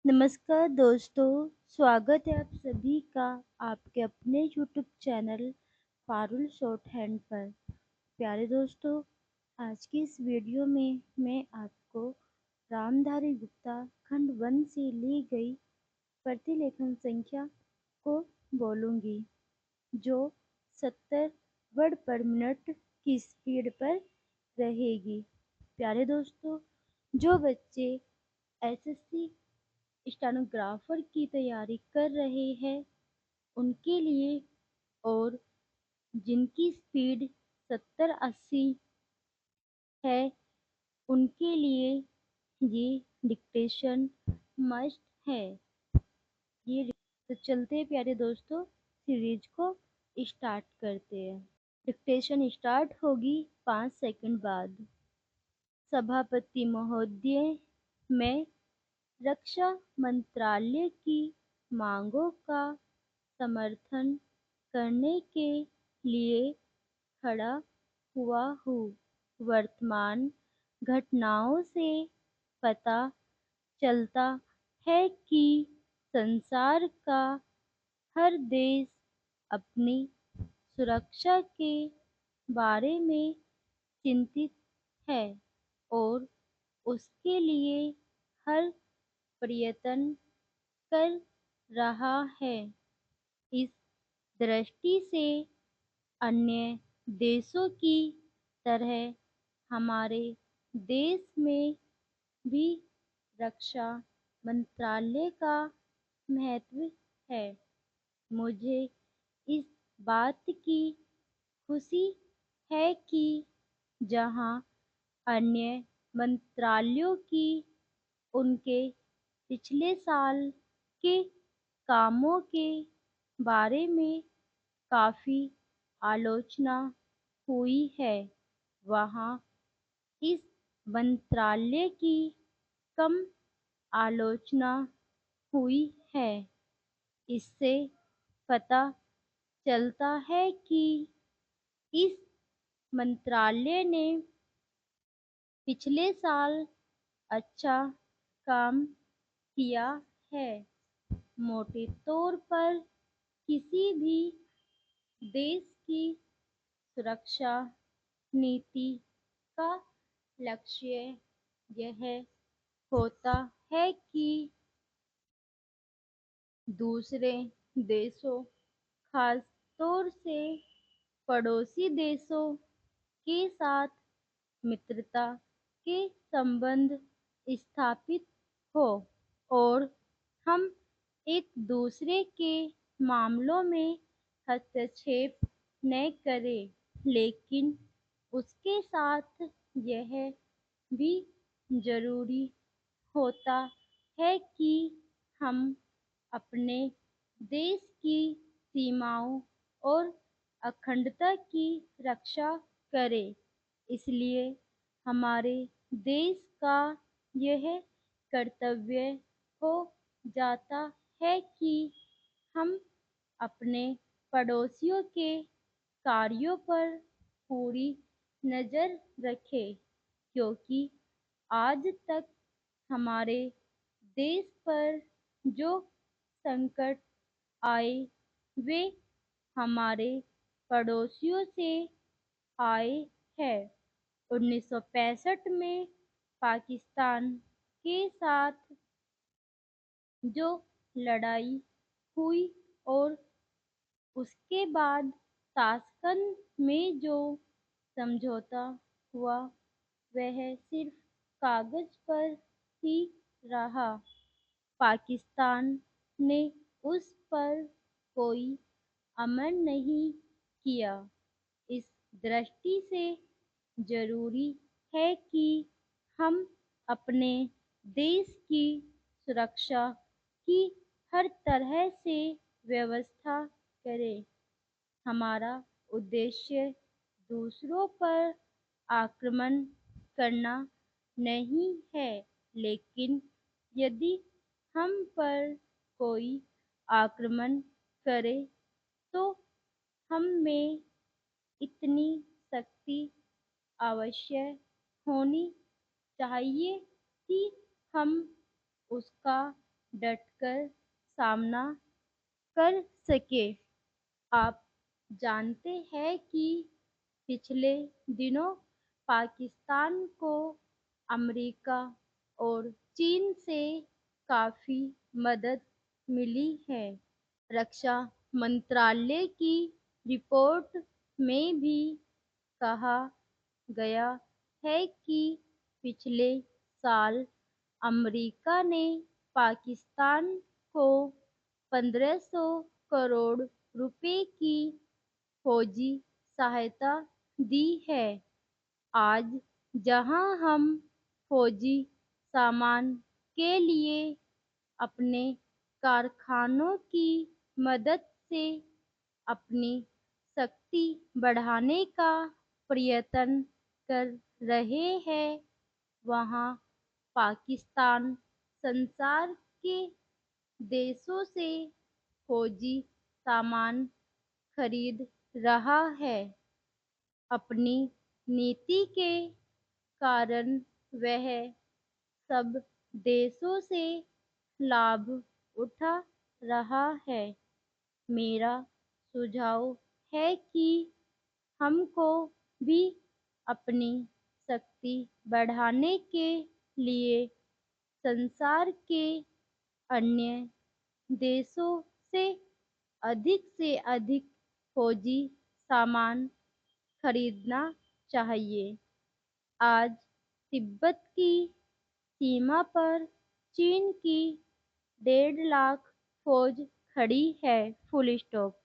नमस्कार दोस्तों, स्वागत है आप सभी का आपके अपने YouTube channel Parul short hand पर। प्यारे दोस्तों, आज की इस वीडियो में मैं आपको रामधारी गुप्ता खंड 1 से ली गई प्रतिलेखन संख्या को बोलूँगी, जो 70 वर्ड पर मिनट की स्पीड पर रहेगी। प्यारे दोस्तों, जो बच्चे एसएससी स्टेनोग्राफर की तैयारी कर रहे हैं उनके लिए, और जिनकी स्पीड 70-80 है उनके लिए ये डिक्टेशन मस्ट है। ये तो चलते हैं प्यारे दोस्तों, सीरीज को स्टार्ट करते हैं। डिक्टेशन स्टार्ट होगी 5 सेकंड बाद। सभापति महोदय, मैं रक्षा मंत्रालय की मांगों का समर्थन करने के लिए खड़ा हुआ हूँ। वर्तमान घटनाओं से पता चलता है कि संसार का हर देश अपनी सुरक्षा के बारे में चिंतित है और उसके लिए हर प्रयत्न कर रहा है। इस दृष्टि से अन्य देशों की तरह हमारे देश में भी रक्षा मंत्रालय का महत्व है। मुझे इस बात की खुशी है कि जहां अन्य मंत्रालयों की उनके पिछले साल के कामों के बारे में काफ़ी आलोचना हुई है, वहाँ इस मंत्रालय की कम आलोचना हुई है। इससे पता चलता है कि इस मंत्रालय ने पिछले साल अच्छा काम किया है। मोटे तौर पर किसी भी देश की सुरक्षा नीति का लक्ष्य यह होता है कि दूसरे देशों, खास तौर से पड़ोसी देशों के साथ मित्रता के संबंध स्थापित हो और हम एक दूसरे के मामलों में हस्तक्षेप न करें। लेकिन उसके साथ यह भी जरूरी होता है कि हम अपने देश की सीमाओं और अखंडता की रक्षा करें। इसलिए हमारे देश का यह कर्तव्य हो जाता है कि हम अपने पड़ोसियों के कार्यों पर पूरी नज़र रखें, क्योंकि आज तक हमारे देश पर जो संकट आए वे हमारे पड़ोसियों से आए हैं। 1965 में पाकिस्तान के साथ जो लड़ाई हुई और उसके बाद ताशकंद में जो समझौता हुआ वह सिर्फ कागज पर ही रहा। पाकिस्तान ने उस पर कोई अमल नहीं किया। इस दृष्टि से जरूरी है कि हम अपने देश की सुरक्षा की हर तरह से व्यवस्था करें। हमारा उद्देश्य दूसरों पर आक्रमण करना नहीं है, लेकिन यदि हम पर कोई आक्रमण करे तो हम में इतनी शक्ति अवश्य होनी चाहिए कि हम उसका डटकर सामना कर सके। आप जानते हैं कि पिछले दिनों पाकिस्तान को अमेरिका और चीन से काफ़ी मदद मिली है। रक्षा मंत्रालय की रिपोर्ट में भी कहा गया है कि पिछले साल अमेरिका ने पाकिस्तान को 1500 करोड़ रुपए की फौजी सहायता दी है। आज जहां हम फौजी सामान के लिए अपने कारखानों की मदद से अपनी शक्ति बढ़ाने का प्रयत्न कर रहे हैं, वहाँ पाकिस्तान संसार के देशों से फौजी सामान खरीद रहा है। अपनी नीति के कारण वह सब देशों से लाभ उठा रहा है। मेरा सुझाव है कि हमको भी अपनी शक्ति बढ़ाने के लिए संसार के अन्य देशों से अधिक फौजी सामान खरीदना चाहिए। आज तिब्बत की सीमा पर चीन की 1.5 लाख फौज खड़ी है। Full stop.